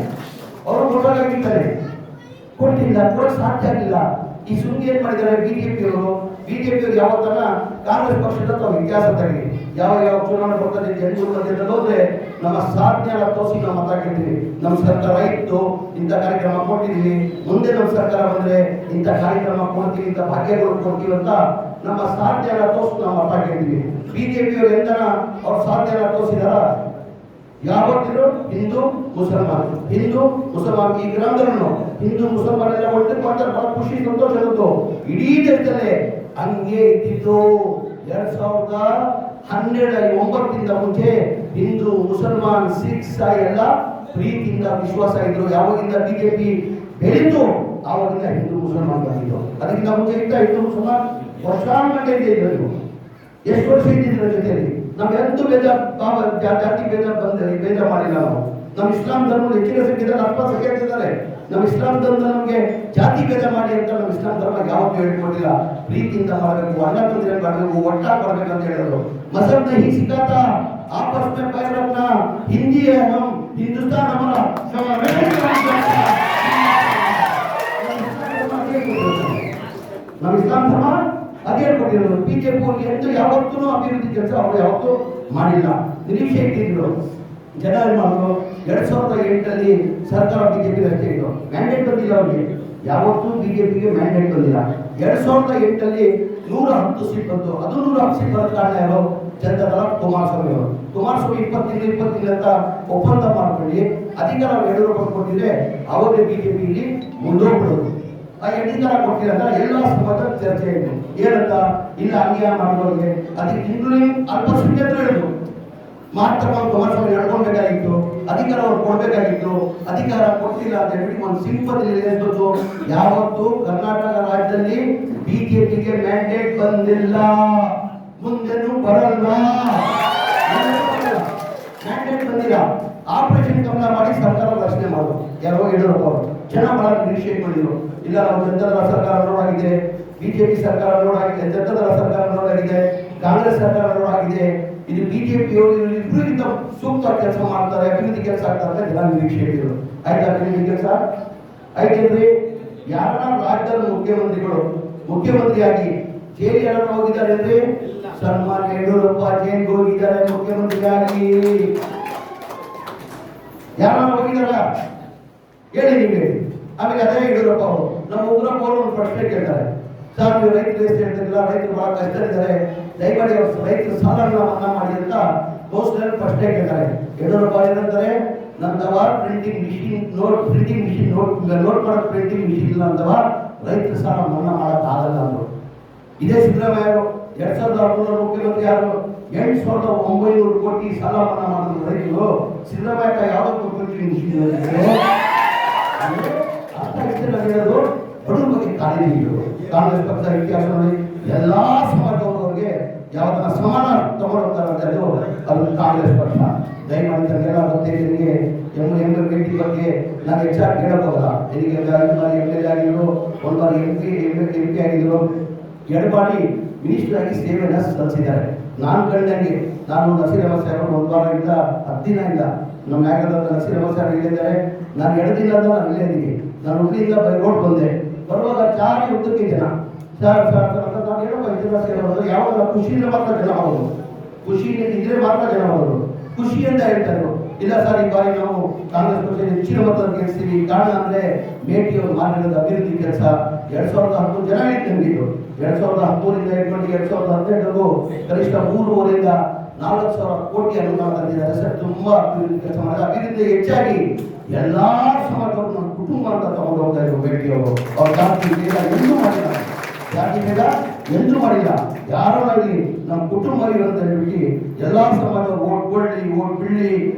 ಕೊಟ್ಟಿಲ್ಲ, ಕೊಡಕ್ಕೆ ಸಾಧ್ಯ ಆಗಿಲ್ಲ. ಈ ಸುದ್ದಿ ಏನ್ ಮಾಡಿದ್ದಾರೆ ಬಿಜೆಪಿಯವರು ಯಾವತ್ತನ್ನ ಕಾಂಗ್ರೆಸ್ ಪಕ್ಷದ ತಾವು ಇತಿಹಾಸ ತಗಲಿ. ಯಾವ ಚುನಾವಣೆ ಬರ್ತದೆ ಜನರು ಮಧ್ಯದಲ್ಲಿ ಹೋದ್ರೆ ನಮ್ಮ ಸಾಧನೆ ತೋರಿಸಿ ನಾವು ಮತ ಕೇಳ್ತೀವಿ. ನಮ್ಮ ಸರ್ಕಾರ ಇತ್ತು, ಇಂಥ ಕಾರ್ಯಕ್ರಮ ಕೊಟ್ಟಿದ್ದೀವಿ, ಮುಂದೆ ನಮ್ಮ ಸರ್ಕಾರ ಬಂದ್ರೆ ಇಂಥ ಕಾರ್ಯಕ್ರಮ ಕೊಡ್ತೀವಿ, ಇಂಥ ಭಾಗ್ಯಗಳು ಕೊಡ್ತೀವಿ ಅಂತ ನಮ್ಮ ಸಾಧನೆ ತೋರಿಸಿ ನಾವು ಮತ ಕೇಳ್ತೀವಿ. ಬಿಜೆಪಿಯವರು ಎಂದನ ಅವ್ರ ಸಾಧನೆ ತೋರಿಸಿದಾರ? ಯಾವತ್ತಿದ್ರು ಹಿಂದೂ ಮುಸಲ್ಮಾನ್ ಈ ಗ್ರಾಮದಲ್ಲೂ ಹಿಂದೂ ಮುಸಲ್ಮಾನ್ ಎಲ್ಲ ಒಟ್ಟು ಮಾಡ್ತಾರೆ. ಬಹಳ ಖುಷಿ, ಸಂತೋಷ ಇರುತ್ತೋ. ಇಡೀ ದೇಶದಲ್ಲೇ ಹಂಗೆ ಇದ್ದಿದ್ದು. 2012 ಮುಂಚೆ ಹಿಂದೂ ಮುಸಲ್ಮಾನ್ ಸಿಖ್ಸ್ ಎಲ್ಲ ಪ್ರೀತಿಯಿಂದ ವಿಶ್ವಾಸ ಇದ್ರು. ಯಾವಾಗಿಂದ ಬಿಜೆಪಿ ಬೆಳೀತು ಆವಾಗಿಂದ ಹಿಂದೂ ಮುಸಲ್ಮಾನ್ ಬಂದಿದ್ದು. ಅದಕ್ಕಿಂತ ಮುಂಚೆ ಇದ್ದ ಹಿಂದೂ ಮುಸಲ್ಮಾನ್ ವರ್ಷಾನುಗಟ್ಟಲೆ ಇದ್ರು. ಎಷ್ಟು ವರ್ಷ ಇದ್ದಿದ್ರ ಜೊತೆಯಲ್ಲಿ ನಮ್ಗೆಂತೂ ಜಾತಿ ಭೇದ ಮಾಡಿಲ್ಲ ನಾವು. ನಮ್ಮ ಇಸ್ಲಾಂ ಧರ್ಮ ಹೆಚ್ಚಿನ ಸಂಖ್ಯೆಯಲ್ಲಿ 40 ಸಂಖ್ಯೆ. ನಮ್ಮ ಇಸ್ಲಾಂ ಧರ್ಮ ನಮಗೆ ಜಾತಿ ಭೇದ ಮಾಡಿ ಅಂತ ನಮ್ಮ ಇಸ್ಲಾಂ ಧರ್ಮ ಯಾವತ್ತೂ ಹೇಳ್ಕೊಟ್ಟಿಲ್ಲ. ಪ್ರೀತಿಯಿಂದ ಮಾಡಬೇಕು, ಅಣ್ಣ ತಂದ್ರೆ ಮಾಡಬೇಕು, ಒಟ್ಟಾಗಿ ಬರ್ಬೇಕಂತ ಹೇಳಿದ್ರು. ಮಸಬ್ ನಹೀ ಸಿಖಾತಾ, ಆಪಸ್ ಮೇ ಪೈರ್ ರಖನಾ, ಹಿಂದಿ ಹೈ ಹಮ್, ಹಿಂದೂಸ್ತಾನ್ ಹಮಾರಾ. ನಮ್ಮ ಇಸ್ಲಾಂ ಧರ್ಮ ಅದೇ ಹೇಳ್ಕೊಟ್ಟಿರೋದು. ಬಿಜೆಪಿ ಎಂದು ಯಾವತ್ತೂ ಅಭಿವೃದ್ಧಿ ಕೆಲಸ ಅವರು ಯಾವತ್ತೂ ಮಾಡಿಲ್ಲ. ನಿರೀಕ್ಷೆ ಇಟ್ಟಿದ್ರು. ಜನ ಮಾಡಿದ್ರು 2008 ಸರ್ಕಾರ ಬಿಜೆಪಿ ರಸ್ತೆ ಇತ್ತು, ಮ್ಯಾಂಡೇಟ್ ಬಂದಿಲ್ಲ ಅವರಿಗೆ. ಯಾವತ್ತೂ ಬಿಜೆಪಿಗೆ ಮ್ಯಾಂಡೇಟ್ ಬಂದಿಲ್ಲ. 2008 110 ಸೀಟ್ ಬಂತು. ಅದು 110 ಸೀಟ್ ಬರೋದು ಕಾರಣ ಯಾರು? ಜನತಾ ದಳ ಕುಮಾರಸ್ವಾಮಿ ಅವರು. ಕುಮಾರಸ್ವಾಮಿ 20 ಅಂತ ಒಪ್ಪಂದ ಮಾಡ್ಕೊಳ್ಳಿ ಅಧಿಕಾರ ಯಡಿಯೂರಪ್ಪ ಕೊಟ್ಟಿದ್ರೆ ಅವರೇ ಬಿಜೆಪಿಯಲ್ಲಿ ಮುಂದೋಗ್ಬಿಡೋದು. ಆ ಅಧಿಕಾರ ಕೊಟ್ಟಿಲ್ಲ ಎಲ್ಲ ಸಮಾಜ ಚರ್ಚೆ ಇತ್ತು. ಏನಂತ ಇಲ್ಲ ಅನ್ಯಾಯ ಮಾಡೋರಿಗೆ ಅದಕ್ಕೆ ಇನ್ಕ್ಲೂಡಿಂಗ್ ಅಲ್ಪಸಂಖ್ಯಾತರು ಹೇಳಿದ್ರು. ಮಾತ್ರ ಕುಮಾರಸ್ವಾಮಿ ನಡ್ಕೊಳ್ಬೇಕಾಗಿತ್ತು, ಅಧಿಕಾರ ಅವ್ರು ಕೊಡ್ಬೇಕಾಗಿತ್ತು, ಅಧಿಕಾರ ಕೊಟ್ಟಿಲ್ಲ ಅಂತ ಹೇಳಿ ಒಂದು ಸಿಂಪಲ್ ಯಾವತ್ತು ಕರ್ನಾಟಕ ರಾಜ್ಯದಲ್ಲಿ ಬಿಜೆಪಿಗೆ ಮ್ಯಾಂಡೇಟ್ ಬಂದಿಲ್ಲ, ಮುಂದೆನೂ ಬರಲ್ಲ. ಮ್ಯಾಂಡೇಟ್ ಬಂದಿಲ್ಲ. ಆಪರೇಷನ್ ಕಮಲ ಮಾಡಿ ಸರ್ಕಾರ ರಚನೆ ಮಾಡೋದು ಯಾರೋ ಯಡಿಯೂರಪ್ಪ ಅವರು ಜನ ಬಹಳ ನಿರೀಕ್ಷೆ ಮಾಡಿದ್ರು. ಇಲ್ಲ ನಾವು ಜನತಾದಳ ಸರ್ಕಾರ ನೋಡಾಗಿದೆ, ಬಿಜೆಪಿ ಸರ್ಕಾರ ನೋಡಾಗಿದೆ, ಜನತಾದಳ ಸರ್ಕಾರ ನೋಡಾಗಿದೆ, ಕಾಂಗ್ರೆಸ್ ಸರ್ಕಾರ ನೋಡಾಗಿದೆ. ಇದು ಬಿಜೆಪಿಯವರು ಇಬ್ಬರಿಗಿಂತ ಸೂಕ್ತ ಕೆಲಸ ಮಾಡ್ತಾರೆ, ಅಭಿವೃದ್ಧಿ ಕೆಲಸ ಆಗ್ತಾರೆ ಅಂತ ಜನ ನಿರೀಕ್ಷೆ ಇಟ್ಟಿದ್ರು. ಆಯ್ತಾ ಅಭಿವೃದ್ಧಿ ಕೆಲಸ ಆಯ್ತೇನ್ರಿ? ಯಾರ ರಾಜ್ಯದ ಮುಖ್ಯಮಂತ್ರಿಯಾಗಿ ಜೈಲಿಗೆ ಯಾರು ಹೋಗಿದ್ದಾರೆ ಅಂದ್ರೆ ಸನ್ಮಾನ್ಯ ಯಡಿಯೂರಪ್ಪ ಜೈಲಿಗೆ ಹೋಗಿದ್ದಾರೆ ಮುಖ್ಯಮಂತ್ರಿಯಾಗಿ. ಯಾರು ಹೋಗಿದಾರ ಹೇಳಿ ನೀವು ಹೇಳಿ. ಆಮೇಲೆ ಅದೇ ಯಡಿಯೂರಪ್ಪ ಅವರು ನಮ್ಮ ಉಗ್ರಪ್ಪ ಅವರು ಒಂದು ಪ್ರಶ್ನೆ ಕೇಳ್ತಾರೆ, ಸರ್ ನೀವು ರೈತರು ಎಷ್ಟು ಹೇಳ್ತಿರಲಿಲ್ಲ, ರೈತರು ಬಹಳ ಕಷ್ಟ ಇದ್ದಾರೆ, ದಯಮಾಡಿ ರೈತರ ಸಾಲನ ಮನ್ನಾ ಮಾಡಿ ಅಂತ ಘೋಷಣೆ ಪ್ರಶ್ನೆ ಕೇಳ್ತಾರೆ. ಯಡಿಯೂರಪ್ಪ ಏನಂತಾರೆ, ನಂತವ ಪ್ರಿಂಟಿಂಗ್ ಮಿಷಿನ್ ನೋಟ್ ಮಾಡೋದು ಪ್ರಿಂಟಿಂಗ್ ಮಿಷಿನ್ ಇಲ್ಲ ಅಂತವ ರೈತರ ಸಾಲ ಮನ್ನಾ ಮಾಡಕ್ ಆಗಲ್ಲ ಅಂದ್ರು. ಇದೇ ಸಿದ್ದರಾಮಯ್ಯ 2016 ಮುಖ್ಯಮಂತ್ರಿ ಯಾರು 8,900 ಕೋಟಿ ಸಾಲ ಮನ್ನಾ ಮಾಡಿದ್ರು ರೈತರು. ಸಿದ್ದರಾಮಯ್ಯ ಯಾವ್ದು ಪ್ರಿಂಟಿಂಗ್ ಮಿಷಿನ್ ಹೇಳೋದು ಬಡವ್ರ ಬಗ್ಗೆ ಕಾಳಜಿ ಇದ್ರು. ಕಾಂಗ್ರೆಸ್ ಪಕ್ಷ ಇತಿಹಾಸದಲ್ಲಿ ಎಲ್ಲಾ ಸಮಾಜದವರಿಗೆ ಯಾವ್ದನ್ನ ಸಮಾನ ತಗೊಂಡೋಗ್ತಾರೆ ಅದು ಕಾಂಗ್ರೆಸ್ ಪಕ್ಷ. ದಯಮಾಡಿ ತಮಗೆಲ್ಲ ಗೊತ್ತಿದೆ. ಎಂ.ಎಲ್.ಎ ಬಗ್ಗೆ ನಾನು ಹೆಚ್ಚಾಗಿ ಹೇಳೋಕ್ಕಾಗಲ್ಲ. ನನಗೆ 5 ಬಾರಿ ಎಂ.ಎಲ್.ಎ ಆಗಿದ್ರು, 1 ಬಾರಿ ಎಂ.ಪಿ ಆಗಿದ್ರು, 2 ಬಾರಿ ಮಿನಿಸ್ಟರ್ ಆಗಿ ಸೇವೆಯನ್ನು ಸಲ್ಲಿಸಿದ್ದಾರೆ. ನಾನು ಕಂಡಂಗೆ ನಾನು ನಸೀರಮ್ಮ ಸಾಹೇಬರು 1 ವಾರದಿಂದ 10 ದಿನದಿಂದ ನಮ್ಮ ನಾಯಕರಾದ ನಸೀರಮ್ಮ ಸಾಹೇಬರು ಇಲ್ಲಿದ್ದಾರೆ. ನಾನು 2 ದಿನದಿಂದ ನಾನು ಇಲ್ಲೇ ಇದ್ದೀನಿ. ನಾನು ಹುಬ್ಳಿಯಿಂದ ಬೈ ರೋಡ್ ಬಂದೆ. ಬರುವಾಗ ಚಾರಿ ಉದ್ದಕ್ಕೆ ಜನ ಸರ್ ನಾನು ಹೇಳಪ್ಪ ಇದೆಲ್ಲ ಸೇರೋದು ಯಾವಾಗ ಖುಷಿಯಿಂದ ಮಾತ್ರ ಜನ ಹೋಗೋದು, ಖುಷಿಯಿಂದ ಇದ್ರೆ ಮಾತ್ರ ಜನ ಹೋಗೋದು, ಖುಷಿಯಿಂದ ಹೇಳ್ತಾರೆ. ಇಲ್ಲ ಸರ್ ಈ ಬಾರಿ ನಾವು ಕಾಂಗ್ರೆಸ್ ಪಕ್ಷ ಹೆಚ್ಚಿನ ಮತದಲ್ಲಿ ಗೆಲ್ಸ್ತೀವಿ. ಕಾರಣ ಅಂದ್ರೆ ಮೇಟಿಯವರು ಮಾಡಿರೋದು ಅಭಿವೃದ್ಧಿ ಕೆಲಸ. 2013 ಜನ ಹೇಳಿದ್ದು 2013ರಿಂದ ಇಟ್ಕೊಂಡು 2018 ಕನಿಷ್ಠ 3.5ರಿಂದ 4,000 ಕೋಟಿ ಅನುದಾನ ತಂದಿದ್ದಾರೆ ಸರ್. ತುಂಬಾ ಅಭಿವೃದ್ಧಿ ಕೆಲಸ ಮಾಡಿದ. ಅಭಿವೃದ್ಧಿ ಹೆಚ್ಚಾಗಿ ಎಲ್ಲಾ ಸಮಾಜವರು ನಮ್ಮ ಕುಟುಂಬ ಅಂತ ತಗೊಂಡು ಹೋಗ್ತಾ ಇದ್ರು ಮೇಟಿಯವರು. ಅವ್ರ ಜಾತಿ ಭೇದ ಎಂದೂ ಮಾಡಿಲ್ಲ, ಜಾತಿ ಭೇದ ಎಂದೂ ಮಾಡಿಲ್ಲ. ಯಾರೋ ಇಲ್ಲಿ ನಮ್ಮ ಕುಟುಂಬ ಇರೋಂತ ಹೇಳ್ಬಿಟ್ಟು ಎಲ್ಲಾ ಸಮಾಜ ಓಟ್ ಕೊಳ್ಳಿ ಓಟ್ ಬಿಳ್ಳಿ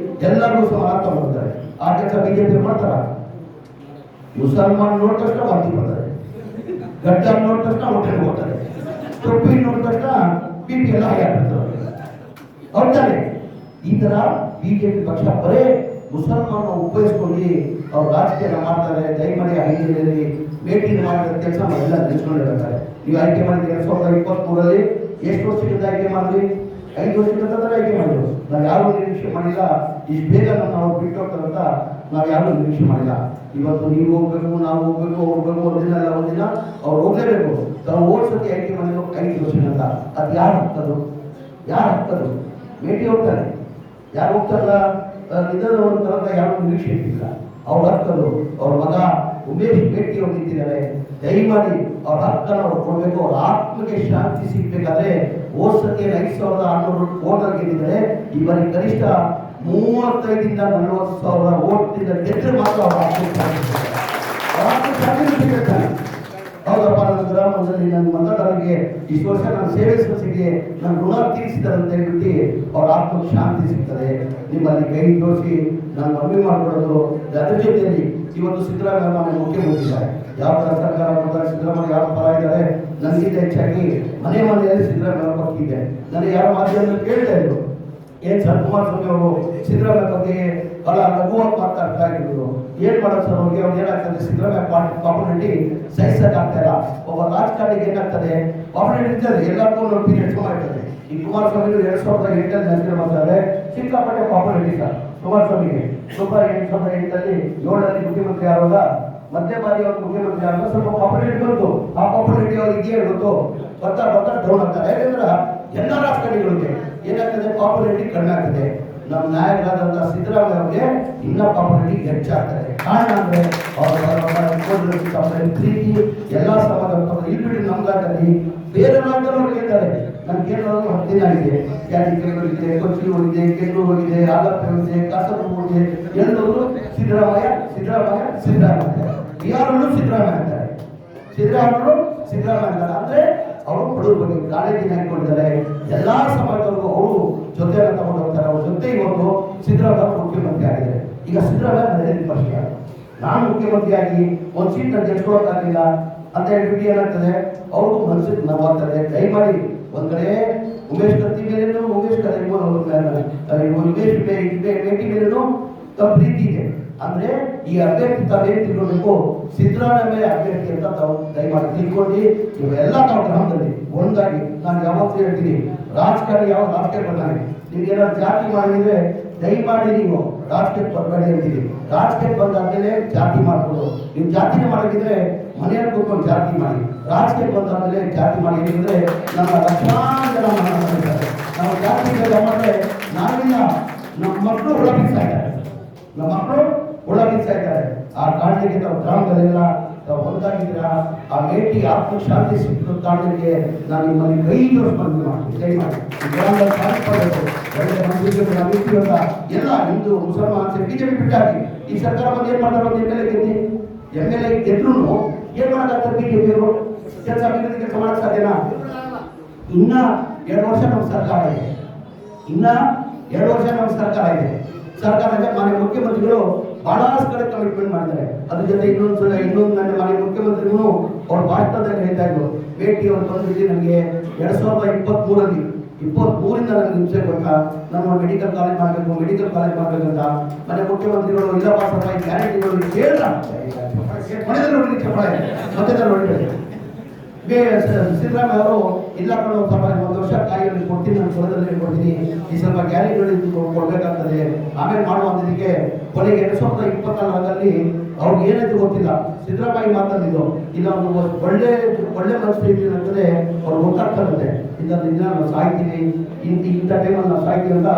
ಎಲ್ಲರಿಗೂ ಸಮಾನ ತಗೊಂಡ್ತಾರೆ. ಆ ಕೆಲಸ ಬಿಜೆಪಿ ಮಾಡ್ತಾರ. ಮುಸಲ್ಮಾನ್ ನೋಡ್ ತಕ್ಷಣ ವಾಂತಿ ಬರ್ತಾರೆ, ಗಡ್ಡ ನೋಡ್ ತಕ್ಷಣ ಹೊಟ್ಟೆಗೆ ಹೋಗ್ತಾರೆ, ಟೊಪ್ಪಿ ನೋಡ್ ತಕ್ಷಣ ಬಿಪಿ ಎಲ್ಲ ಹಾಗಾಗ್ಬಿಡ್ತಾರೆ. ಹೌದಾನೆ? ಈ ತರ ಬಿಜೆಪಿ ಪಕ್ಷ ಬರೇ ಮುಸಲ್ಮಾನ ಉಪಯೋಗಿಸ್ಕೊಂಡು ಅವ್ರು ರಾಜಕೀಯ ಮಾಡ್ತಾರೆ. ದಯಮಾಡಿ ಐದಿನಲ್ಲಿ ಭೇಟಿ ಮಾಡಿದ ಕೆಲಸ ನಾವೆಲ್ಲ ನಿಲ್ಸ್ಕೊಂಡಿರ್ತಾರೆ. ನೀವು ಆಯ್ಕೆ ಮಾಡಿದ್ರೆ 2023ರಲ್ಲಿ ಎಷ್ಟು ವರ್ಷದಿಂದ ಆಯ್ಕೆ ಮಾಡಿದ್ವಿ? 5 ವರ್ಷದಿಂದ ಆಯ್ಕೆ ಮಾಡಿದ್ರು. ನಾವು ಯಾರು ನಿರೀಕ್ಷೆ ಮಾಡಿಲ್ಲ ಇಷ್ಟು ಬೇಗ ನಾವು ಬಿಟ್ಟು ಹೋಗ್ತಾರಂತ ನಾವು ಯಾರು ನಿರೀಕ್ಷೆ ಮಾಡಿಲ್ಲ. ಇವತ್ತು ನೀವು ಹೋಗ್ಬೇಕು, ನಾವು ಹೋಗ್ಬೇಕು, ಹೋಗ್ಬೇಕು, ಒಂದಿನ ಅವ್ರು ಹೋಗ್ಲೇಬೇಕು. ತಾವು ಓಡ್ಸೋಕೆ ಆಯ್ಕೆ ಮಾಡಿದ್ರು 5 ವರ್ಷದಿಂದ. ಅದು ಯಾರು ಹಾಕೋದು? ಭೇಟಿ ಹೋಗ್ತಾರೆ. ಯಾರು ಹೋಗ್ತಾರಲ್ಲ ನಿಧನ ತರದ ಯಾರು ನಿರೀಕ್ಷೆ ಇಟ್ಟಿಲ್ಲ. ಅವ್ರ ಹಕ್ಕಲು ಅವ್ರ ಮಗ ಉಮೇಶ್ ಭೇಟಿ ಅವ್ರು ನಿಂತಿದ್ದಾರೆ. ದಯಮಾಡಿ ಅವ್ರ ಹಕ್ಕನ್ನು ಅವ್ರು ಕೊಡ್ಬೇಕು. ಅವ್ರ ಆತ್ಮಕ್ಕೆ ಶಾಂತಿ ಸಿಗ್ಬೇಕಾದ್ರೆ ಹೋದ್ಸತಿ 5,600 ವೋಟರ್ ಗೆದ್ದಿದ್ದಾರೆ. ಈ ಬಾರಿ ಕನಿಷ್ಠ 35ರಿಂದ 40,000 ವೋಟ್ನಿಂದ ಗೆದ್ದರೆ ಮಾತ್ರ ಅವ್ರ ಶಾಂತಿ ಸಿಗುತ್ತೆ. ಹೌದಪ್ಪ, ನನ್ನ ಗ್ರಾಮದಲ್ಲಿ ನನ್ನ ಮತದಾರರಿಗೆ ಇಷ್ಟು ವರ್ಷ ನಾನು ಸೇವೆ ಸಲ್ಲಿಸಿಗೆ ನನ್ನ ಋಣ ತೀರಿಸಿದ್ದಾರೆ ಅಂತ ಹೇಳ್ಬಿಟ್ಟು ಅವ್ರ ಆತ್ಮಕ್ಕೆ ಶಾಂತಿ ಸಿಗ್ತದೆ. ನಿಮ್ಮಲ್ಲಿ ಕೈ ತೋರಿಸಿ ನಾನು ಮನವಿ ಮಾಡಿಕೊಡೋದು. ಅದ್ರ ಜೊತೆಯಲ್ಲಿ ಇವತ್ತು ಸಿದ್ದರಾಮಯ್ಯ ಮುಖ್ಯಮಂತ್ರಿ ಇದ್ದಾರೆ. ಯಾವ ಥರ ಸರ್ಕಾರ ಮಾಡ್ತಾರೆ, ಸಿದ್ದರಾಮಯ್ಯ ಯಾವ ಪರ ಇದ್ದಾರೆ, ನನಗಿಂತ ಹೆಚ್ಚಾಗಿ ಮನೆಯಲ್ಲಿ ಸಿದ್ದರಾಮಯ್ಯ ಪಕ್ಕ ಇದೆ. ನನಗೆ ಯಾವ ಮಾಧ್ಯಮದಲ್ಲಿ ಕೇಳ್ತಾ ಇದ್ರು, ಏನ್ ಸರ್ ಕುಮಾರಸ್ವಾಮಿ ಅವರು ಸಿದ್ದರಾಮಯ್ಯ ಬಗ್ಗೆ ಬಹಳ ಲಘುವಾಗಿ ಮಾತಾಡ್ತಾ ಇದ್ರು. ಏನ್ ಮಾಡೋದು ಸರ್ ಅವ್ರಿಗೆ? ಅವ್ರು ಏನಾಗ್ತದೆ, ಸಿದ್ದರಾಮಯ್ಯ ಪಾಪುಲಾರಿಟಿ ಸಹಿಸಕ್ ಆಗ್ತಾ ಇಲ್ಲ. ಒಬ್ಬ ರಾಜಕಾರಣಿಗೆ ಏನಾಗ್ತದೆ, ಪಾಪುಲಾರಿಟಿ ಇರ್ತದೆ, ಎಲ್ಲರಿಗೂ ಒಂದು ಪೀರಿಯಡ್ ಮಾಡ್ತದೆ. ಈ ಕುಮಾರಸ್ವಾಮಿ 2008ರಲ್ಲಿ ನಸೀರ್ ಮಾಡ್ತಾರೆ, ಸಿಕ್ಕಾಪಟ್ಟೆ ಪಾಪುಲಾರಿಟಿ ಸರ್ ಕುಮಾರಸ್ವಾಮಿಗೆ. 2008ರಲ್ಲಿ 7ರಲ್ಲಿ ಮುಖ್ಯಮಂತ್ರಿ ಆಗುವಾಗ ಮಧ್ಯ ಬಾರಿ ಅವರು ಮುಖ್ಯಮಂತ್ರಿ ಆಗುವಾಗ ಸ್ವಲ್ಪ ಪಾಪುಲಾರಿಟಿ ಬಂತು. ಆ ಪಾಪುಲಾರಿಟಿ ಅವ್ರಿಗೆ ಇದೆಯೇ ಗೊತ್ತು, ಬರ್ತಾ ಡೌನ್ ಆಗ್ತಾರೆ. ಯಾಕಂದ್ರೆ ಎಲ್ಲ ರಾಜಕಾರಣಿಗಳಿಗೆ ಏನಾಗ್ತದೆ, ಪಾಪುಲಾರಿಟಿ ಕಡಿಮೆ ಆಗ್ತದೆ. ನಮ್ಮ ನಾಯಕರಾದಂತಹ ಸಿದ್ದರಾಮಯ್ಯ ಅವರಿಗೆ ಇನ್ನ ಪಾಪುಲಾರಿಟಿ ಹೆಚ್ಚಾಗ್ತದೆ. ಕಾರಣ ಅಂದ್ರೆ ಅವರ ಪ್ರೀತಿ ಎಲ್ಲ ಸಮಾಜ ಇಲ್ಲಿ ನಮ್ಮ ರಾಜ್ಯದಲ್ಲಿ ಬೇರೆ ರಾಜ್ಯದವರು ಹೇಳ್ತಾರೆ. ನನ್ನ ಕೇರಳದಲ್ಲಿ 10 ದಿನ ಆಗಿದೆ, ಯಾದಗಿರಿ ಹೋಗಿದೆ, ಕೊಚ್ಚಿ ಹೋಗಿದೆ, ಕೆಲ್ಲೂರು ಹೋಗಿದೆ, ಆಲಪ್ಪೆ ಹೋಗಿದೆ, ಕಾಸರಗೋಡು ಹೋಗಿದೆ. ಎಲ್ಲರೂ ಸಿದ್ದರಾಮಯ್ಯ ಸಿದ್ದರಾಮಯ್ಯ ಸಿದ್ದರಾಮಯ್ಯ. ಯಾರಲ್ಲೂ ಸಿದ್ದರಾಮಯ್ಯ ಅಂತಾರೆ, ಸಿದ್ದರಾಮಯ್ಯ ಅಂತಾರೆ. ಅಂದ್ರೆ ಅವರು ಬಡವ್ರ ಬಗ್ಗೆ ಕಾಳಜಿನ ಹಾಕೊಂಡಿದ್ದಾರೆ. ಎಲ್ಲಾ ಸಮಾಜದವರೆಗೂ ಅವರು ಜೊತೆಯನ್ನು ತಗೊಂಡು ಹೋಗ್ತಾರೆ. ಅವ್ರ ಜೊತೆ ಇವತ್ತು ಸಿದ್ದರಾಮಯ್ಯ ಮುಖ್ಯಮಂತ್ರಿ ಆಗಿದ್ದಾರೆ. ಈಗ ಸಿದ್ದರಾಮಯ್ಯ ಪ್ರಶ್ನೆ, ನಾನು ಮುಖ್ಯಮಂತ್ರಿಯಾಗಿ ಒಂದು ಸೀಟ್ ನಾನು ಗೆಲ್ಸ್ಕೊಳಕ್ಕಾಗಲಿಲ್ಲ, ಅಂತ ಹೇಳ್ಬಿಟ್ಟು ಏನಾಗ್ತದೆ ಅವ್ರಿಗೂ ಮನಸ್ಸಿಗೆ ನೋವಾಗ್ತದೆ. ದಯಮಾಡಿ ಒಂದ್ ಕಡೆ ಉಮೇಶ್ ಕತ್ತಿ ಮೇಲೇನು ಉಮೇಶ್ ಮೇಟಿ ಮೇಲೇನು ಪ್ರೀತಿ ಇದೆ ಅಂದ್ರೆ ಈ ಅಭ್ಯರ್ಥಿ ತಾವೇನು ತಿಳ್ಕೊಳ್ಬೇಕು, ಸಿದ್ದರಾಮಯ್ಯ ಮೇಲೆ ಅಭ್ಯರ್ಥಿ ಅಂತ ತಾವು ದಯಮಾಡಿ ತಿಳ್ಕೊಂಡು ಇವೆಲ್ಲ ತಾವು ಗ್ರಾಮದಲ್ಲಿ ಒಂದಾಗಿ ನಾನು ಯಾವತ್ತೂ ಹೇಳ್ತೀನಿ, ರಾಜಕಾರಣಿ ಯಾವ ರಾಜಕೀಯ ಬರ್ತಾನೆ, ನಿಮ್ಗೆ ಏನಾದ್ರು ಜಾತಿ ಮಾಡಿದ್ರೆ ದಯಮಾಡಿ ನೀವು ರಾಜಕೀಯ ಬರಬೇಡಿ ಅಂತೀವಿ. ರಾಜಕೀಯ ಬಂದಾದ್ಮೇಲೆ ಜಾತಿ ಮಾಡ್ಬೋದು. ನೀವು ಜಾತಿನೇ ಮಾಡೋದಿದ್ರೆ ಮನೆಯಲ್ಲಿ ಕೂತ್ಕೊಂಡು ಜಾತಿ ಮಾಡಿ, ರಾಜಕೀಯ ಬಂದಾದ್ಮೇಲೆ ಜಾತಿ ಮಾಡಿ. ಏನಿದ್ರೆ ನಮ್ಮ ಲಕ್ಷಾಂತರ ಜನ ಮಾಡಿದ್ದಾರೆ. ನಾವು ಜಾತಿ ಮಾಡಿದ್ರೆ ನಾವಿನ್ನ ನಮ್ಮ ಮಕ್ಕಳು ಹುಳ ಬೀಳ್ತಾ ಇದ್ದಾರೆ, ನಮ್ಮ ಮಕ್ಕಳು ಹುಳ ಬೀಳ್ತಾ ಇದ್ದಾರೆ. ಆ ಕಾರಣಕ್ಕೆ ನಾವು ಗ್ರಾಮದಲ್ಲೆಲ್ಲ ಒಂದಾಗಿದ್ರ ಆ ಮೇಟಿ ಆತ್ಮ ಶಾಂತಿ ಸಿಕ್ಕಿದ ಕಾರಣಕ್ಕೆ ನಾನು ನಿಮ್ಮಲ್ಲಿ ಕೈ ಜೋಡಿಸ್ಕೊಂಡು ಮಾಡ್ತೀನಿ. ದಯಮಾಡಿ ಗ್ರಾಮದಲ್ಲಿ ಸಾಧಿಸಬೇಕು. ಒಳ್ಳೆ ಮನುಷ್ಯರು ಎಲ್ಲ ಹಿಂದೂ ಮುಸಲ್ಮಾನ್ ಬಿಜೆಪಿ ಬಿಟ್ಟಾಗಿ ಈ ಸರ್ಕಾರ ಬಂದು ಏನ್ ಮಾಡ್ತಾರೆ, ಎಮ್ ಎಲ್ ಎ ಗೆದ್ರು ಏನ್ ಮಾಡಕ್ಕಾಗ್ತಾರೆ ಬಿಜೆಪಿಯವರು? ಕೆಲಸ ಅಭಿವೃದ್ಧಿ ಕೆಲಸ ಮಾಡಕ್ ಸಾಧ್ಯನಾ? ಇನ್ನ 2 ವರ್ಷ ನಮ್ಮ ಸರ್ಕಾರ ಇದೆ, ಇನ್ನ 2 ವರ್ಷ ನಮ್ಮ ಸರ್ಕಾರ ಇದೆ. ಸರ್ಕಾರದ ಮಾನ್ಯ ಮುಖ್ಯಮಂತ್ರಿಗಳು ಬಹಳಷ್ಟು ಕಡೆ ಕಮಿಟ್ಮೆಂಟ್ ಮಾಡಿದ್ದಾರೆ. ಅದ್ರ ಜೊತೆ ಇನ್ನೊಂದು ನನ್ನ ಮಾನ್ಯ ಮುಖ್ಯಮಂತ್ರಿಗಳು ಅವ್ರ ಭಾಷಣದಲ್ಲಿ ಹೇಳ್ತಾ ಇದ್ರು, ಭೇಟಿ ಅವ್ರು ಬಂದಿದ್ದು ನನಗೆ 2023ರಲ್ಲಿ 23ರಿಂದ ನನಗೆ ಹಿಂಸೆ ಕೊಟ್ಟ, ನಮ್ಮ ಮೆಡಿಕಲ್ ಕಾಲೇಜ್ ಮಾಡಬೇಕಂತ ಮನೆ ಮುಖ್ಯಮಂತ್ರಿಗಳು ಇಲ್ಲಪ್ಪ ಸ್ವಲ್ಪ ಈ ಗ್ಯಾರಂಟಿಗಳು ಕೇಳ ಸಿದ್ದರಾಮಯ್ಯ ಅವರು ಇಲ್ಲ ಕಡೆ ಸ್ವಲ್ಪ 1 ವರ್ಷ ಕಾಯಿಲೆ ಕೊಡ್ತೀನಿ, ನಾನು ಸೊಲದಲ್ಲಿ ಕೊಡ್ತೀನಿ, ಈ ಸ್ವಲ್ಪ ಗ್ಯಾರಂಟಿಗಳು ಕೊಡ್ಬೇಕಾಗ್ತದೆ ಆಮೇಲೆ ಮಾಡುವಂತದಕ್ಕೆ ಕೊನೆಗೆ 2024ರಲ್ಲಿ ಅವ್ರಿಗೆ ಏನಾಯ್ತು ಗೊತ್ತಿಲ್ಲ. ಸಿದ್ದರಾಮಯ್ಯ ಮಾತಾಡಿದ್ದು ಇಲ್ಲ, ಒಂದು ಒಳ್ಳೆ ಮನಸ್ಸು ಇರ್ತದೆ, ಅವ್ರು ಗೊತ್ತಾಗ್ತಾರಂತೆ ಇಂಥ ನಾನು ಸಾಯ್ತೀನಿ, ಇಂಥ ಟೈಮಲ್ಲಿ ನಾವು ಸಾಯ್ತೀವಿ ಅಂತ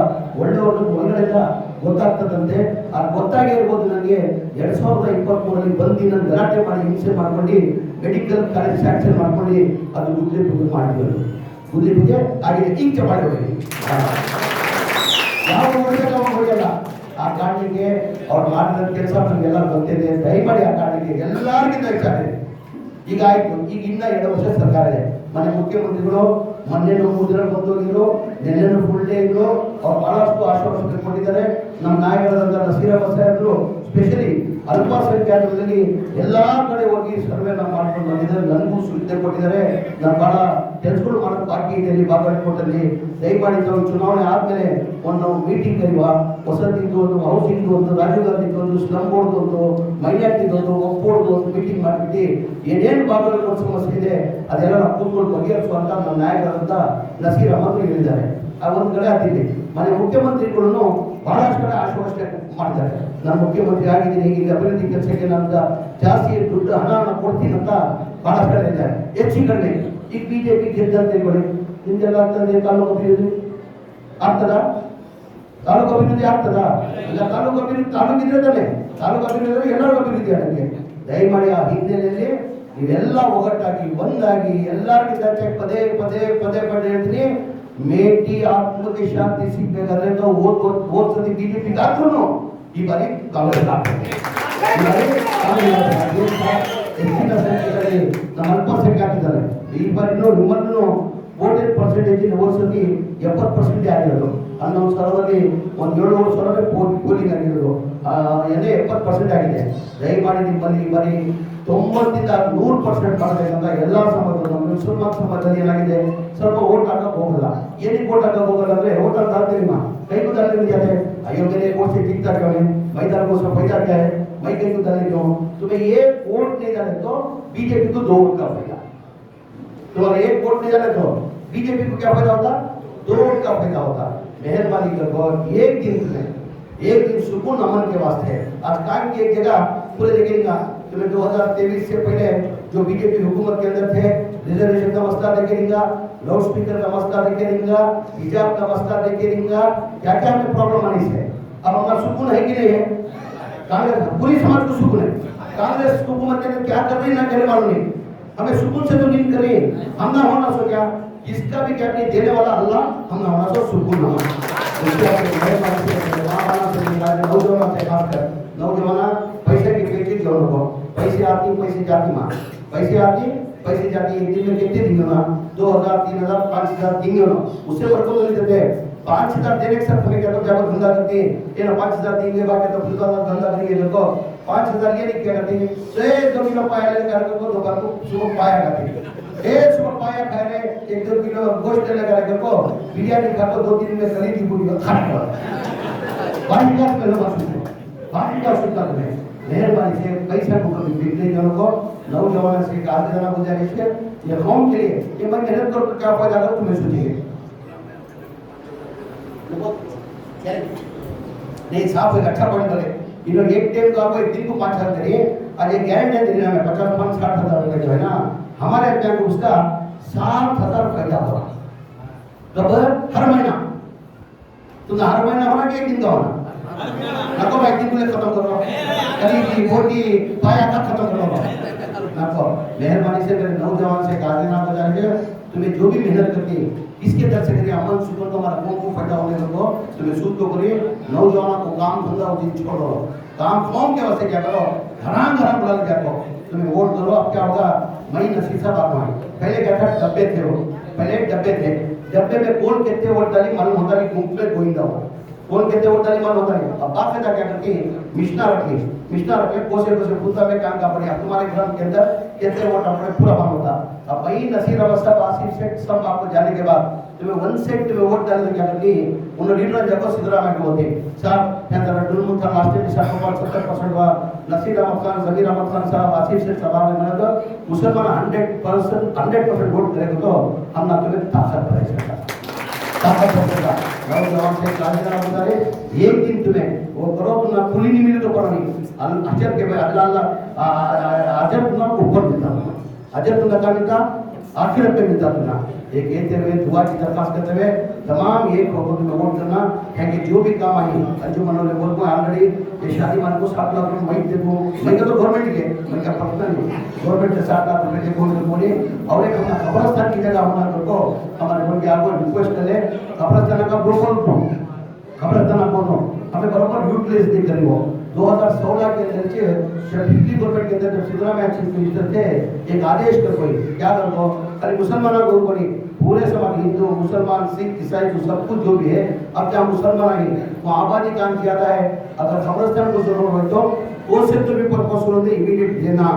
ಒಳ್ಳೆಯವ್ರಿಗೆ ಒಳಗಡೆಯಿಂದ ಗೊತ್ತಾಗ್ತದಂತೆ. ಅದು ಗೊತ್ತಾಗಿರ್ಬೋದು. ನನಗೆ 2023ರಲ್ಲಿ ಬಂದು ನಾನು ಗಲಾಟೆ ಮಾಡಿ ಹಿಂಸೆ ಮಾಡ್ಕೊಂಡು ಮೆಡಿಕಲ್ ಕಾಲೇಜ್ ಸ್ಯಾಂಕ್ಷನ್ ಮಾಡ್ಕೊಂಡು ಅದು ಗುದ್ಲಿ ಪೂಜೆ ಮಾಡಿದ್ರು. ಗುದ್ಲಿ ಪೂಜೆ ಆಗಿದೆ, ಈಗ ಮಾಡಿಬಿಡಿ, ಯಾವ ಹೊಡೆಯಲ್ಲ. ಆ ಕಾರಣಕ್ಕೆ ಅವ್ರು ಮಾಡಿದ ಕೆಲಸ ನಮಗೆಲ್ಲ ಗೊತ್ತಿದೆ. ದಯಮಾಡಿ ಆ ಕಾರಣಕ್ಕೆ ಎಲ್ಲರಿಗಿಂತ ಹೆಚ್ಚಾಗಿದೆ. ಈಗ ಆಯ್ತು, ಈಗ ಇನ್ನ 2 ವರ್ಷ ಸರ್ಕಾರ ಇದೆ. ಮನೆ ಮುಖ್ಯಮಂತ್ರಿಗಳು ಮೊನ್ನೆನೂ 3 ದಿನ ಬಂದೋಗಿದ್ರು, ನಿನ್ನೆನೂ ಫುಲ್ ಡೇ ಇದ್ರು. ಅವ್ರು ಬಹಳಷ್ಟು ಆಶ್ವಾಸನೆ ಕೊಟ್ಟಿದ್ದಾರೆ. ನಮ್ಮ ನಾಯಕರಾದಂಥ ನಸೀರ್ ಅಹಮದ್ ಸಾಹೇಬರು ಸ್ಪೆಷಲಿ ಅಲ್ಪಸಂಖ್ಯಾತರಲ್ಲಿ ಎಲ್ಲಾ ಕಡೆ ಹೋಗಿ ಸರ್ವೆ ನಾವು ಮಾಡ್ಕೊಂಡು ಬಂದಿದ್ದಾರೆ. ನನಗೂ ಸುದ್ದಿ ಕೊಟ್ಟಿದ್ದಾರೆ. ನಾನು ಬಹಳ ಕೆಲಸಗಳು ಮಾಡೋದು ಬಾಕಿ ಇದೆ ಇಲ್ಲಿ ಬಾಗಲಕೋಟಲ್ಲಿ. ದಯಮಾಡಿ ನಾವು ಚುನಾವಣೆ ಆದ್ಮೇಲೆ ಒಂದು ಮೀಟಿಂಗ್ ಕರೆಯುವ, ಹೊಸದಿದ್ದು ಒಂದು, ಹೌಸಿಂಗ್ ಒಂದು, ರಾಜೀವ್ ಗಾಂಧಿದು ಒಂದು, ಸ್ಲಮ್ ಬೋರ್ಡ್ ಒಂದು, ಮೈನಾರಿಟಿದು ಒಂದು, ಒಪ್ಪೋರ್ದು ಒಂದು ಮೀಟಿಂಗ್ ಮಾಡಿಬಿಟ್ಟು ಏನೇನು ಬಾಗಲಕೋಟೆ ಸಮಸ್ಯೆ ಇದೆ ಅದೆಲ್ಲ ನಾವು ಕೂತ್ಕೊಂಡು ಬಗೆಹರಿಸುವಂತ ನಮ್ಮ ನಾಯಕರಾದಂಥ ನಸೀರ್ ಅಹಮದ್ ಹೇಳಿದ್ದಾರೆ. ಆ ಒಂದು ಕಡೆ ಆಗ್ತಿದೆ. ಮನೆ ಮುಖ್ಯಮಂತ್ರಿಗಳನ್ನು ಬಹಳಷ್ಟು ಕಡೆ ಆಶ್ವಾಸನೆ ಮಾಡ್ತಾರೆ. ನಾನು ಮುಖ್ಯಮಂತ್ರಿ ಆಗಿದ್ದೀನಿ, ಈಗ ಅಭಿವೃದ್ಧಿ ಕೆಲಸಕ್ಕೆ ನಾನು ಜಾಸ್ತಿ ದುಡ್ಡು ಹಣವನ್ನು ಕೊಡ್ತೀನಿ ಅಂತ ಬಹಳಷ್ಟು ಕಡೆ ಇದ್ದಾರೆ. ಹೆಚ್ಚು ಕಡೆ ಈಗ ಬಿಜೆಪಿ ಗೆದ್ದಂತ ಹೇಳಿ ನಿಮ್ಗೆಲ್ಲ ಆಗ್ತದೆ. ತಾಲೂಕು ಅಭಿವೃದ್ಧಿ ಆಗ್ತದ? ತಾಲೂಕು ಅಭಿವೃದ್ಧಿ ಆಗ್ತದ? ಇಲ್ಲ, ತಾಲೂಕು ಅಭಿವೃದ್ಧಿ ತಾಲೂಕಿದ್ರೆ ತಾನೆ, ತಾಲೂಕು ಅಭಿವೃದ್ಧಿ ಎಲ್ಲರಿಗೂ ಅಭಿವೃದ್ಧಿ ಆಗಕ್ಕೆ. ದಯಮಾಡಿ ಆ ಹಿನ್ನೆಲೆಯಲ್ಲಿ ನೀವೆಲ್ಲ ಒಗ್ಗಟ್ಟಾಗಿ ಒಂದಾಗಿ ಎಲ್ಲರಿಗಿಂತ ಪದೇ ಪದೇ ಪದೇ ಪದೇ ಹೇಳ್ತೀನಿ, ಮೇಟಿ ಆತ್ಮಕ್ಕೆ ಶಾಂತಿ ಸಿಗ್ಬೇಕಾದ್ರೆ ಓದ್ಸತಿ ಬಿಜೆಪಿಗೆ ಹಾಕ್ರು ಈ ಬಾರಿ ಕಾಂಗ್ರೆಸ್ ಆಗ್ತದೆ. ಹೆಚ್ಚಿನ ಸಂಖ್ಯೆಯಲ್ಲಿ ನಮ್ಮ ಅಲ್ಪಸಂಖ್ಯಾತಿದ್ದಾರೆ. ಈ ಬಾರಿನೂ ನಿಮ್ಮನ್ನು ವೋಟೇಜ್ ಪರ್ಸೆಂಟೇಜ್ ಓದಿಸೋದು 70% ಆಗಿರೋದು. 11 ಸಾವಿರದಲ್ಲಿ ಒಂದು 7 ಸಾವಿರ ಪೋಲಿಂಗ್ ಆಗಿರೋದು, ಎಲ್ಲಿ 70% ಆಗಿದೆ. ದಯಮಾಡಿ ನಿಮ್ಮಲ್ಲಿ ಈ ಬಾರಿ 90ರಿಂದ 100% ಮಾಡಬೇಕಂತ ಎಲ್ಲ ಸಮಾಜಗಳು. ನಮ್ಮ ಮುಸಲ್ಮಾನ್ ಸಮಾಜದಲ್ಲಿ ಏನಾಗಿದೆ, ಸ್ವಲ್ಪ ಓಟ್ ಹಾಕಕ್ಕೆ ಹೋಗಲ್ಲ. ಏನಕ್ಕೆ ಓಟ್ ಹಾಕಕ್ಕೆ ಹೋಗಲ್ಲ ಅಂದ್ರೆ ಓಟ್ ಅಂತ ಆಗ್ತೀವಿ कई को डालने में जाते हैं, अयोग्य ने वोट से जीतता क्यों है, मैदान को उसका फायदा क्या है, मैं कहीं को डालने क्यों? तुम्हें ये वोट नहीं डाले तो बीजेपी को 2 वोट का फायदा, तुम्हारा 1 वोट नहीं डाले तो बीजेपी को क्या फायदा होता, 2 वोट का फायदा होता। मेहरबानी कर एक दिन सुकून अमन के वास्ते आज काम की एक जगह पूरे देखेगा। तुम्हें 2023 से पहले जो बीजेपी हुकूमत के अंदर थे, रिजर्वेशन का मसला देखेगा, लाउड स्पीकर का मसला देखेगा, हिजाब का मसला देखेगा, क्या क्या हमें प्रॉब्लम आनी है। अब हमारा सुकून है कि नहीं है? कांग्रेस पूरी समाज को सुकून है। कांग्रेस हुकूमत के अंदर क्या कर रही ना करे मालूम नहीं, हमें सुकून से तो नींद करे, हम ना होना सो क्या, इसका भी क्या देने वाला अल्लाह, हम ना होना सो सुकून होना। नौजवान पैसे की पेटी जोड़ो, पैसे आती पैसे जाती माँ, पैसे आती पैसे जाती। एक दिन में कितने दिन होना, 2000 3000 5000 दिन होना, उससे वर्गों में देते 5,000 देने के साथ हमें क्या तो जब धंधा करते ये ना 5,000 देंगे बाकी तो खुद वाला धंधा करेंगे देखो 5,000 ये नहीं क्या करते से 2 किलो पाया ले कर को दुकान को सुबह पाया करते ए सुबह पाया खा रहे 1-2 किलो गोश्त ले कर को बिरयानी खा तो 2 दिन में गली की पूरी खा लो बाकी का में लोग बाकी का सुनता है मेहरबानी से पैसा को कभी बिकने जनों को नौजवान से कहा देना गुजारिश है ये कौम के लिए ये मैं मेहनत कर क्या फायदा अगर तुम्हें सोचिए नहीं साफ एक अच्छा पॉइंट बोले इन्होंने एक टाइम तो आपको एक दिन को 5,000 करिए आज एक गारंटी दे रहा है 50-60,000 रुपए जो है ना हमारे बैंक को उसका 7,000 फायदा होगा कब हर महीना तुम हर महीना होना कि एक दिन का होना नको भाई दिन को खत्म करो कभी की बोटी पाया का खत्म करो नको मेहरबानी से मेरे नौजवान से कहा देना को जाके तुम्हें जो भी मेहनत करके इसके दर से करिए अमन सुकून को हमारा कौम को फायदा होने को तुम्हें सूद को करिए नौजवानों को काम धंधा उस दिन छोड़ो काम कौम के वास्ते क्या करो घरां बुला क्या करो तुम्हें वोट करो अब क्या होगा मई नसीब साहब आप पहले क्या था डब्बे थे वो पहले डब्बे में कौन कहते वोट डाली मालूम होता नहीं मुंह गोइंदा हो कौन कहते वोट डाली मालूम होता नहीं अब बाकायदा क्या करती मिश्ना रखी कोसे पूछता में काम का पड़े तुम्हारे ग्राम के अंदर कहते वोट अपने पूरा बंद होता अब वही नसीर अवस्था आसिफ सेठ सब आपको जाने के बाद तुम्हें 1 सेट तुम्हें वोट डालने क्या करती उन्होंने लीडर जगह सिद्धरामैया को होते साहब या तरह डुलमुल था लास्ट में 70% हुआ नसीर अहमद खान जमीर अहमद खान साहब आसिफ सेठ सभा में मैंने तो मुसलमान 100% वोट करेगा तो हम ना तुम्हें ताकत बढ़ा सकता ताकत बढ़ेगा नौजवान से काजना बता रहे एक दिन तुम्हें वो करो तो ना पुली नहीं मिले तो पड़ा नहीं अजर के भाई अल्लाह अजर तुम ऊपर मिलता अजर तुम लगा मिलता आखिरत में मिलता तुम एक कहते हुए दुआ की दरखास्त करते हुए तमाम एक को तुम्हें वोट करना है कि जो भी काम आई अंजुमन वाले बोल को ऑलरेडी ये शादी मान को 7 लाख रुपए मैं देखो मैं तो गवर्नमेंट के मैं क्या पता नहीं गवर्नमेंट से 7 लाख रुपए देखो बोले और एक अपना कब्रिस्तान की जगह होना तो हमारे बोल के आपको रिक्वेस्ट कर ले कब्रिस्तान का प्रोपोल कब्रिस्तान बोलो हमें बराबर यूटिलाइज नहीं करी वो 2016 के अंदर से जब दिल्ली गवर्नमेंट के अंदर जब सिद्धरामैया चीफ मिनिस्टर थे एक आदेश कर कोई क्या कर दो अरे मुसलमानों को ऊपर पूरे समाज हिंदू मुसलमान सिख ईसाई जो सब कुछ जो भी है अब क्या मुसलमान ही वो आबादी काम ज्यादा है अगर कब्रिस्तान को जरूरत हो तो वो सेक्टर भी पर्पस होते इमीडिएट देना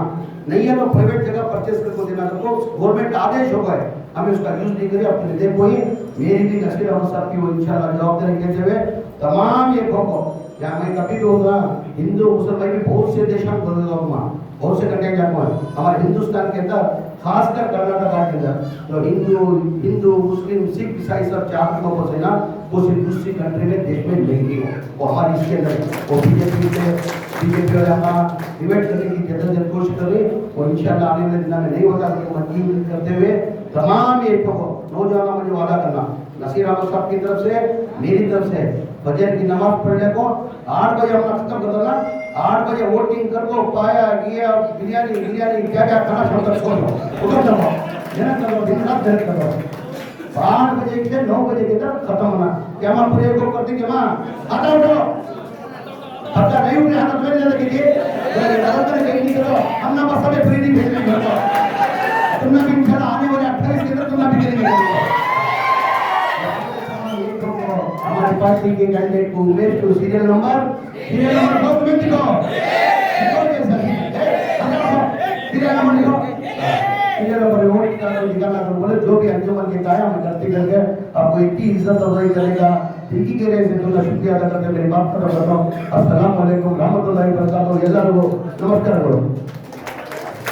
नहीं है तो प्राइवेट जगह परचेस करके देना तो गवर्नमेंट आदेश हो गए हमें उसका यूज नहीं करिए अपने देखो ही मेरी भी नसीर अहमद साहब की वो इंशाल्लाह जवाबदारी कहते हुए तमाम ये को क्या मैं कभी भी होगा हिंदू मुसलमान भी बहुत से देशों में बहुत से कंट्री जाऊंगा हमारे हिंदुस्तान के अंदर खासकर कर्नाटक के अंदर तो हिंदू मुस्लिम सिख ईसाई सब चार को बसे ना वो सिर्फ दूसरी कंट्री में देश में नहीं हो वो हमारी इसके अंदर वो बीजेपी वाले हमारा डिबेट करने की जद्दोजहद कोशिश कर रही और इंशाल्लाह आने वाले दिनों में नहीं होगा तो मंजूर करते हुए तमाम ये को नौजवानों को वादा करना नसीर अहमद साहब की तरफ से मेरी तरफ से फजर की नमाज पढ़ने को 8 बजे हम खत्म कर देना 8 बजे वोटिंग कर को पाया गया बिरयानी क्या क्या खाना शुरू कर सो उधर जाओ मेहनत करो दिन रात मेहनत करो 8 बजे से 9 बजे के तक खत्म होना क्या मां पूरे को करती के मां आता उठो पता नहीं उठे हाथ में लेने के लिए तो कहीं नहीं करो हम ना बस हमें फ्री नहीं भेजने को तुमने भी इंशाल्लाह आने वाले 28 के अंदर तुमने भी देंगे हमारी पार्टी के कैंडिडेट को उमेश को सीरियल नंबर 2 में लिखो सीरियल नंबर लिखो सीरियल नंबर वोट का निकालना तो बोले जो भी अंजुमन के काया हम करते करके आपको इतनी इज्जत अफजाई करेगा ठीक के लिए से तो शुक्रिया अदा करके मेरी बात कर रहा हूं अस्सलाम वालेकुम रहमतुल्लाहि व बरकातहू ಎಲ್ಲರಿಗೂ ನಮಸ್ಕಾರಗಳು